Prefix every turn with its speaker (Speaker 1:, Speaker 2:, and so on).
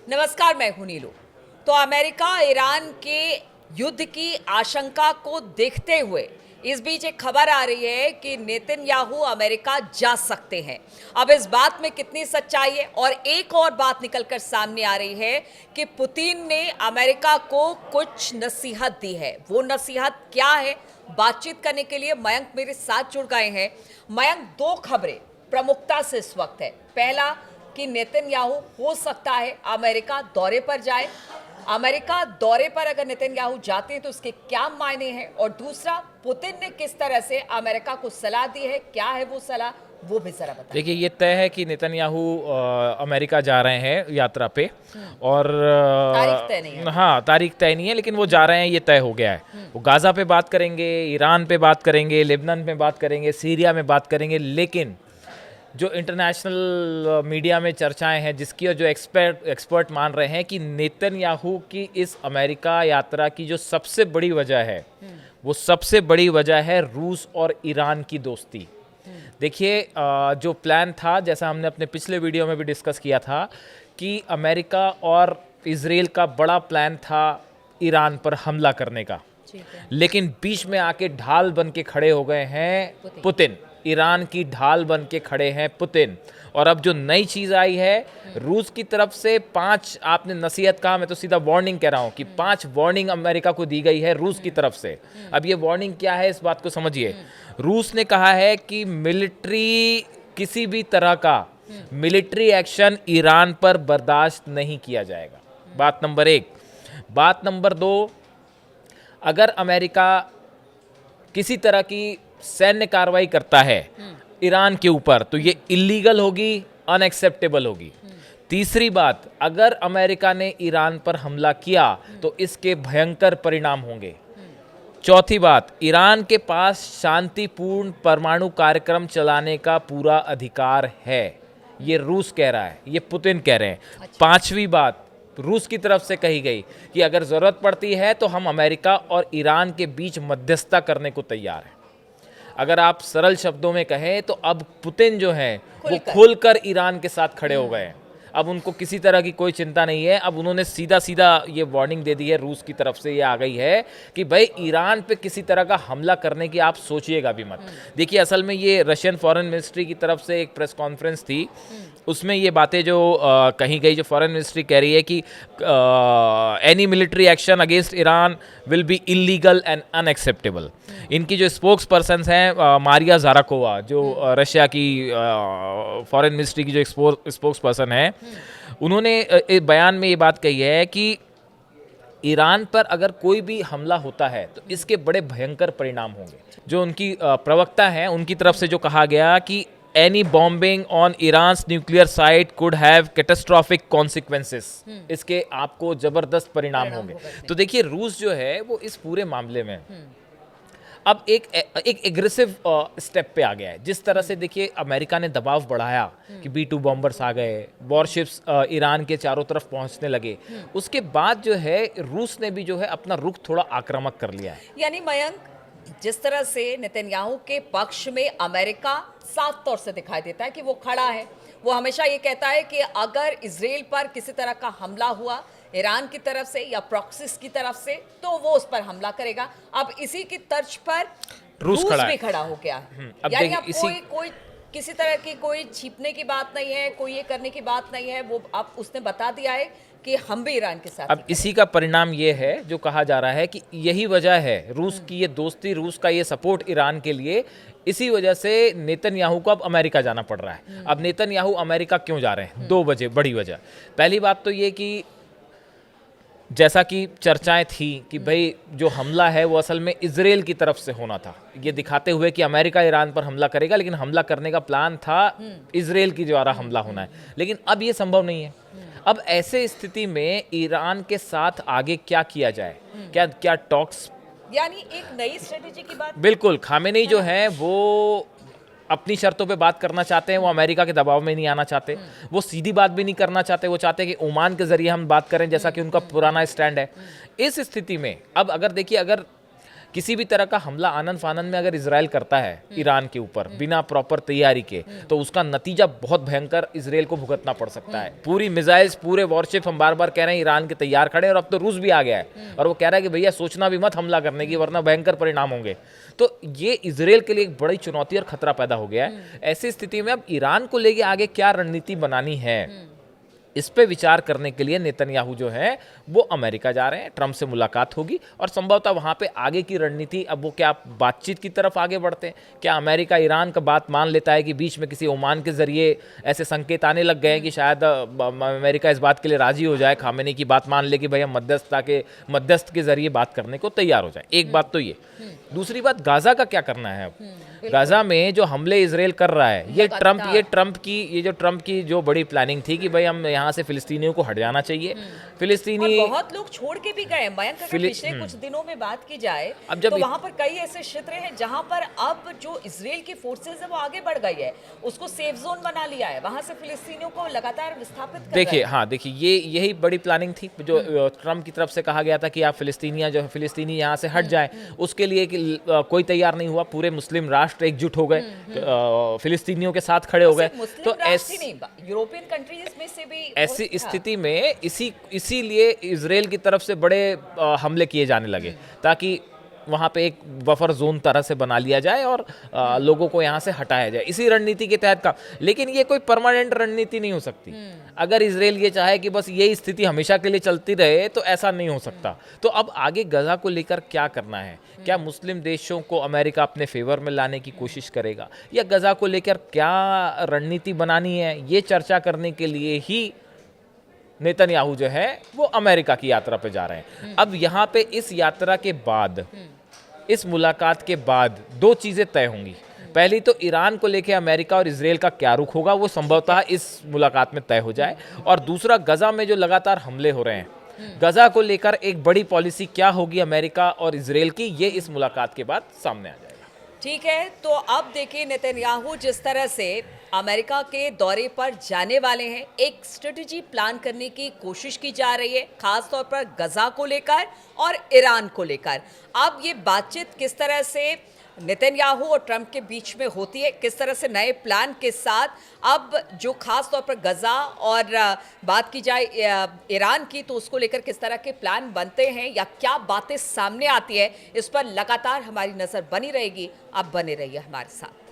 Speaker 1: नमस्कार, मैं हूं नीलू। तो अमेरिका ईरान के युद्ध की आशंका को देखते हुए इस बीच एक खबर आ रही है कि नेतन्याहू अमेरिका जा सकते हैं। अब इस बात में कितनी सच्चाई है, और एक और बात निकलकर सामने आ रही है कि पुतिन ने अमेरिका को कुछ नसीहत दी है। वो नसीहत क्या है, बातचीत करने के लिए मयंक मेरे साथ जुड़ गए हैं। मयंक, दो खबरें प्रमुखता से इस वक्त है। पहला कि नेतन्याहू हो सकता है अमेरिका दौरे पर जाए। अमेरिका दौरे पर अगर नेतन्याहू जाते हैं तो उसके क्या मायने हैं, और दूसरा, पुतिन ने किस तरह से अमेरिका को सलाह दी है, क्या है वो सलाह, वो भी जरा बताइए।
Speaker 2: देखिए, ये तय है कि नेतन्याहू अमेरिका जा रहे हैं यात्रा पे। और
Speaker 1: तारीख तय नहीं है।
Speaker 2: हाँ, तारीख तय नहीं है, लेकिन वो जा रहे हैं, ये तय हो गया है। वो गाज़ा पे बात करेंगे, ईरान पे बात करेंगे, लेबनान पे बात करेंगे, सीरिया में बात करेंगे। लेकिन जो इंटरनेशनल मीडिया में चर्चाएं हैं, जिसकी और जो एक्सपर्ट मान रहे हैं कि नेतन्याहू की इस अमेरिका यात्रा की जो सबसे बड़ी वजह है, वो सबसे बड़ी वजह है रूस और ईरान की दोस्ती। देखिए, जो प्लान था, जैसा हमने अपने पिछले वीडियो में भी डिस्कस किया था, कि अमेरिका और इजराइल का बड़ा प्लान था ईरान पर हमला करने का। लेकिन बीच में आके ढाल बन के खड़े हो गए हैं पुतिन। ईरान की ढाल बन के खड़े हैं पुतिन। और अब जो नई चीज़ आई है, रूस की तरफ से 5, आपने नसीहत कहा, मैं तो सीधा वार्निंग कह रहा हूँ कि 5 वार्निंग अमेरिका को दी गई है रूस की तरफ से। अब ये वार्निंग क्या है, इस बात को समझिए। रूस ने कहा है कि किसी भी तरह का मिलिट्री एक्शन ईरान पर बर्दाश्त नहीं किया जाएगा। बात नंबर 1। बात नंबर 2, अगर अमेरिका किसी तरह की सैन्य कार्रवाई करता है ईरान के ऊपर, तो ये इलीगल होगी, अनएक्सेप्टेबल होगी। तीसरी बात, अगर अमेरिका ने ईरान पर हमला किया तो इसके भयंकर परिणाम होंगे। चौथी बात, ईरान के पास शांतिपूर्ण परमाणु कार्यक्रम चलाने का पूरा अधिकार है। ये रूस कह रहा है, ये पुतिन कह रहे हैं। पांचवी बात, रूस की तरफ से कही गई कि अगर ज़रूरत पड़ती है तो हम अमेरिका और ईरान के बीच मध्यस्थता करने को तैयार हैं। अगर आप सरल शब्दों में कहें तो अब पुतिन जो है वो खुलकर ईरान के साथ खड़े हो गए हैं। अब उनको किसी तरह की कोई चिंता नहीं है। अब उन्होंने सीधा सीधा ये वार्निंग दे दी है, रूस की तरफ से ये आ गई है कि भाई ईरान पे किसी तरह का हमला करने की आप सोचिएगा भी मत। देखिए, असल में ये रशियन फॉरेन मिनिस्ट्री की तरफ से एक प्रेस कॉन्फ्रेंस थी, उसमें ये बातें जो कही गई, जो फॉरेन मिनिस्ट्री कह रही है कि any military action against Iran will be illegal and unacceptable. इनकी जो स्पोक्स पर्सन हैं, मारिया जाराकोवा, जो रशिया की फॉरेन मिनिस्ट्री की जो स्पोक्स पर्सन है, उन्होंने एक बयान में ये बात कही है कि ईरान पर अगर कोई भी हमला होता है तो इसके बड़े भयंकर परिणाम होंगे। जो उनकी प्रवक्ता हैं, उनकी तरफ से जो कहा गया कि any bombing on Iran's nuclear site could have catastrophic consequences. इसके आपको जबरदस्त परिणाम होंगे। तो देखिए, रूस जो है वो इस पूरे मामले में अब एक एग्रेसिव स्टेप पे आ गया है। जिस तरह से देखिए अमेरिका ने दबाव बढ़ाया कि B-2 बॉम्बर्स आ गए, वॉरशिप्स ईरान के चारों तरफ पहुंचने लगे, उसके बाद जो है रूस ने भी जो है अपना रुख थोड़ा आक्रामक कर लिया है।
Speaker 1: यानी मयंक, जिस तरह से नेतन्याहू के पक्ष में अमेरिका साफ तौर से दिखाई देता है कि वो खड़ा है, वो हमेशा ये कहता है कि अगर इजराइल पर किसी तरह का हमला हुआ ईरान की तरफ से या प्रॉक्सिस की तरफ से, तो वो उस पर हमला करेगा। अब इसी की तर्ज पर रूस भी खड़ा हो गया। यानी अब कोई किसी तरह की कोई छिपने की बात नहीं है, कोई ये करने की बात नहीं है। वो अब उसने बता दिया है कि हम भी ईरान के साथ।
Speaker 2: अब इसी का परिणाम ये है, जो कहा जा रहा है कि यही वजह है रूस की ये दोस्ती, रूस का ये सपोर्ट ईरान के लिए। इसी वजह से नेतन्याहू को अब अमेरिका जाना पड़ रहा है। अब नेतन्याहू अमेरिका क्यों जा रहे हैं? 2 बड़ी वजह। पहली बात तो ये कि जैसा कि चर्चाएं थी कि भाई जो हमला है वो असल में इजराइल की तरफ से होना था, ये दिखाते हुए कि अमेरिका ईरान पर हमला करेगा, लेकिन हमला करने का प्लान था इजराइल की द्वारा हमला होना है। लेकिन अब ये संभव नहीं है। अब ऐसे स्थिति में ईरान के साथ आगे क्या किया जाए? क्या टॉक्स,
Speaker 1: यानी एक नई स्ट्रेटेजी की बात।
Speaker 2: बिल्कुल। खामेनेई जो है वो अपनी शर्तों पे बात करना चाहते हैं, वो अमेरिका के दबाव में नहीं आना चाहते। वो सीधी बात भी नहीं करना चाहते, वो चाहते हैं कि ओमान के जरिए हम बात करें, जैसा कि उनका पुराना स्टैंड है। इस स्थिति में अब अगर देखिए, अगर किसी भी तरह का हमला आनन फानन में अगर इजराइल करता है ईरान के ऊपर बिना प्रॉपर तैयारी के, तो उसका नतीजा बहुत भयंकर इजराइल को भुगतना पड़ सकता है। पूरी मिसाइल्स, पूरे वॉरशिप, हम बार बार कह रहे हैं ईरान के तैयार खड़े हैं, और अब तो रूस भी आ गया है और वो कह रहा है कि भैया सोचना भी मत हमला करने की, वरना भयंकर परिणाम होंगे। तो ये इजराइल के लिए एक बड़ी चुनौती और खतरा पैदा हो गया है। ऐसी स्थिति में अब ईरान को लेके आगे क्या रणनीति बनानी है, इस पे विचार करने के लिए नेतन्याहू जो है वो अमेरिका जा रहे हैं। ट्रंप से मुलाकात होगी और संभवतः वहां पे आगे की रणनीति, अब वो क्या बातचीत की तरफ आगे बढ़ते हैं, क्या अमेरिका ईरान का बात मान लेता है कि बीच में किसी ओमान के जरिए ऐसे संकेत आने लग गए हैं कि शायद अमेरिका इस बात के लिए राजी हो जाए, खामेनी की बात मान ले कि भाई हम मध्यस्थ के जरिए बात करने को तैयार हो जाए। एक बात तो ये। दूसरी बात, गाजा का क्या करना है अब। गाजा में जो हमले इजराइल कर रहा है, ये ट्रंप की जो बड़ी प्लानिंग थी कि भाई हम यहाँ से फिलिस्तीनियों को हट जाना चाहिए। फिलिस्तीनी
Speaker 1: और बहुत लोग छोड़ के भी गए मयंक। अगर पिछले कुछ दिनों में बात की जाए
Speaker 2: अब जब
Speaker 1: तो वहां पर कई ऐसे क्षेत्र हैं जहां पर अब जो इजराइल की फोर्सेस है वो आगे बढ़ गई है, उसको सेफ जोन बना लिया है, वहां से फिलिस्तीनियों को लगातार विस्थापित कर
Speaker 2: देखिए,
Speaker 1: रहे हैं।
Speaker 2: हाँ देखिए, यही बड़ी प्लानिंग थी जो ट्रंप की तरफ से कहा गया था कि आप फिलिस्तीनी यहाँ से हट जाए। उसके लिए कोई तैयार नहीं हुआ, पूरे मुस्लिम राष्ट्र एकजुट हो गए, फिलिस्तीनियों के साथ खड़े हो गए। तो
Speaker 1: यूरोपियन कंट्रीज में से भी
Speaker 2: ऐसी स्थिति में इसीलिए इजराइल की तरफ से बड़े हमले किए जाने लगे, ताकि वहाँ पे एक बफर जोन तरह से बना लिया जाए और लोगों को यहाँ से हटाया जाए, इसी रणनीति के तहत का। लेकिन ये कोई परमानेंट रणनीति नहीं हो सकती। अगर इजराइल ये चाहे कि बस ये स्थिति हमेशा के लिए चलती रहे तो ऐसा नहीं हो सकता। तो अब आगे गजा को लेकर क्या करना है? क्या मुस्लिम देशों को अमेरिका अपने फेवर में लाने की कोशिश करेगा, या गजा को लेकर क्या रणनीति बनानी है, ये चर्चा करने के लिए ही नेतन्याहू जो है वो अमेरिका की यात्रा पे जा रहे हैं। अब यहाँ पे इस यात्रा के बाद, इस मुलाकात के बाद दो चीज़ें तय होंगी। पहली तो ईरान को लेकर अमेरिका और इजराइल का क्या रुख होगा, वो संभवतः इस मुलाकात में तय हो जाए। और दूसरा, गजा में जो लगातार हमले हो रहे हैं, गजा को लेकर एक बड़ी पॉलिसी क्या होगी अमेरिका और इजराइल की, ये इस मुलाकात के बाद सामने आ जाएगा।
Speaker 1: ठीक है, तो अब देखिए नेतन्याहू जिस तरह से अमेरिका के दौरे पर जाने वाले हैं, एक स्ट्रेटजी प्लान करने की कोशिश की जा रही है, खास तौर पर गजा को लेकर और ईरान को लेकर। अब ये बातचीत किस तरह से नेतन्याहू और ट्रंप के बीच में होती है, किस तरह से नए प्लान के साथ, अब जो खास तौर पर गजा और बात की जाए ईरान की, तो उसको लेकर किस तरह के प्लान बनते हैं या क्या बातें सामने आती है, इस पर लगातार हमारी नज़र बनी रहेगी। आप बने रहिए हमारे साथ।